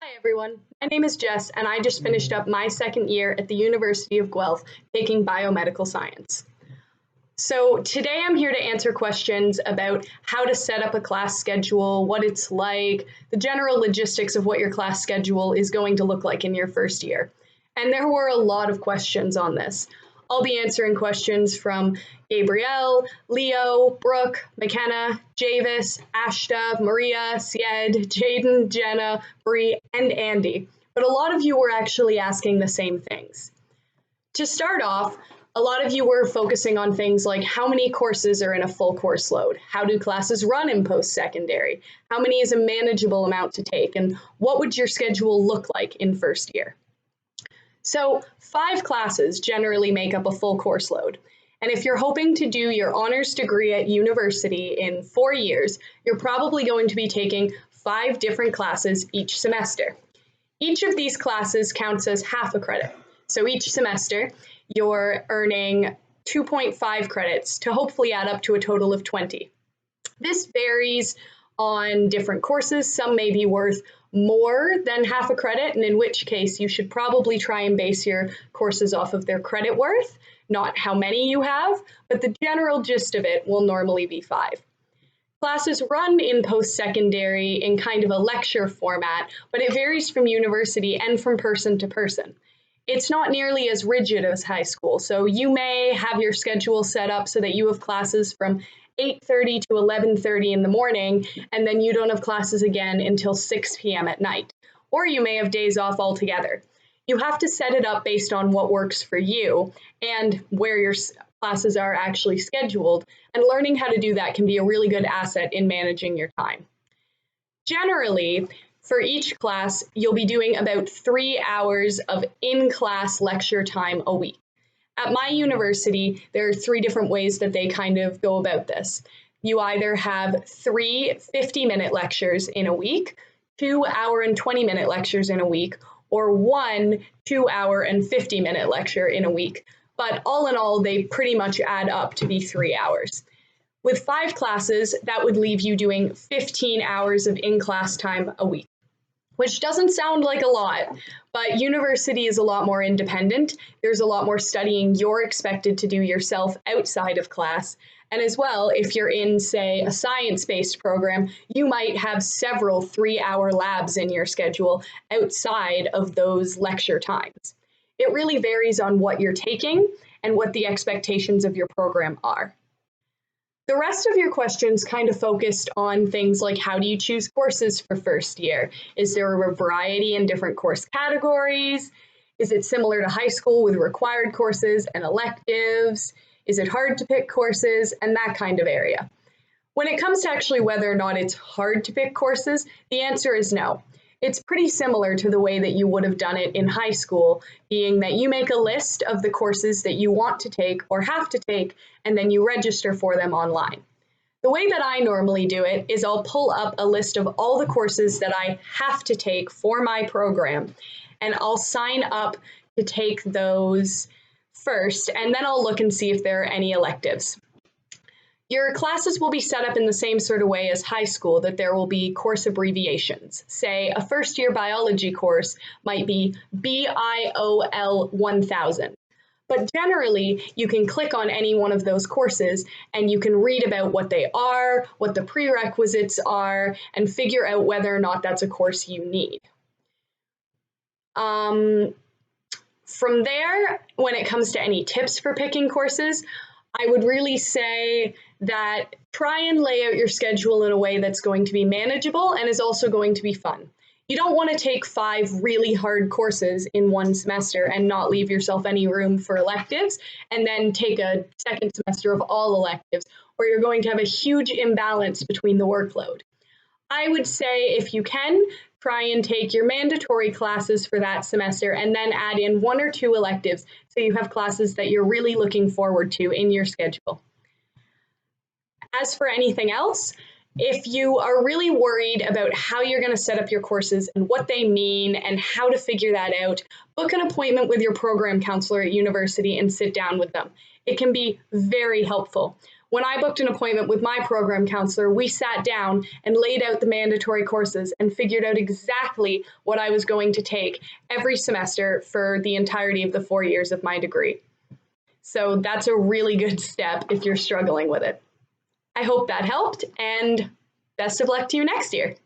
Hi everyone, my name is Jess and I just finished up my second year at the University of Guelph taking biomedical science. So today I'm here to answer questions about how to set up a class schedule, what it's like, the general logistics of what your class schedule is going to look like in your first year. And there were a lot of questions on this. I'll be answering questions from Gabrielle, Leyo, Brooke, McKenna, Jayvas, Astha, Maria, Syed, Jadyn, Jenna, Bree, and Andy. But a lot of you were actually asking the same things. To start off, a lot of you were focusing on things like how many courses are in a full course load? How do classes run in post-secondary? How many is a manageable amount to take? And what would your schedule look like in first year? So 5 classes generally make up a full course load. And if you're hoping to do your honors degree at university in 4 years, you're probably going to be taking 5 different classes each semester. Each of these classes counts as half a credit. So each semester, you're earning 2.5 credits to hopefully add up to a total of 20. This varies on different courses. Some may be worth more than half a credit, and in which case you should probably try and base your courses off of their credit worth, not how many you have, but the general gist of it will normally be 5. Classes run in post-secondary in kind of a lecture format, but it varies from university and from person to person. It's not nearly as rigid as high school, so you may have your schedule set up so that you have classes from 8:30 to 11:30 in the morning, and then you don't have classes again until 6 p.m. at night. Or you may have days off altogether. You have to set it up based on what works for you and where your classes are actually scheduled, and learning how to do that can be a really good asset in managing your time. Generally, for each class, you'll be doing about 3 hours of in-class lecture time a week. At my university, there are 3 different ways that they kind of go about this. You either have 3 50-minute lectures in a week, 2 hour and 20-minute lectures in a week, or 1 2 hour and 50-minute lecture in a week. But all in all, they pretty much add up to be 3 hours. With 5 classes, that would leave you doing 15 hours of in-class time a week, which doesn't sound like a lot, but university is a lot more independent. There's a lot more studying you're expected to do yourself outside of class. And as well, if you're in, say, a science-based program, you might have several 3-hour labs in your schedule outside of those lecture times. It really varies on what you're taking and what the expectations of your program are. The rest of your questions kind of focused on things like how do you choose courses for first year? Is there a variety in different course categories? Is it similar to high school with required courses and electives? Is it hard to pick courses? And that kind of area. When it comes to actually whether or not it's hard to pick courses, the answer is no. It's pretty similar to the way that you would have done it in high school, being that you make a list of the courses that you want to take or have to take, and then you register for them online. The way that I normally do it is I'll pull up a list of all the courses that I have to take for my program, and I'll sign up to take those first, and then I'll look and see if there are any electives. Your classes will be set up in the same sort of way as high school, that there will be course abbreviations. Say a first-year biology course might be BIOL 1000. But generally, you can click on any one of those courses and you can read about what they are, what the prerequisites are, and figure out whether or not that's a course you need. From there, when it comes to any tips for picking courses, I would really say that try and lay out your schedule in a way that's going to be manageable and is also going to be fun. You don't want to take 5 really hard courses in one semester and not leave yourself any room for electives, and then take a second semester of all electives, or you're going to have a huge imbalance between the workload. I would say if you can, try and take your mandatory classes for that semester and then add in 1 or 2 electives so you have classes that you're really looking forward to in your schedule. As for anything else, if you are really worried about how you're going to set up your courses and what they mean and how to figure that out, book an appointment with your program counselor at university and sit down with them. It can be very helpful. When I booked an appointment with my program counselor, we sat down and laid out the mandatory courses and figured out exactly what I was going to take every semester for the entirety of the 4 years of my degree. So that's a really good step if you're struggling with it. I hope that helped, and best of luck to you next year.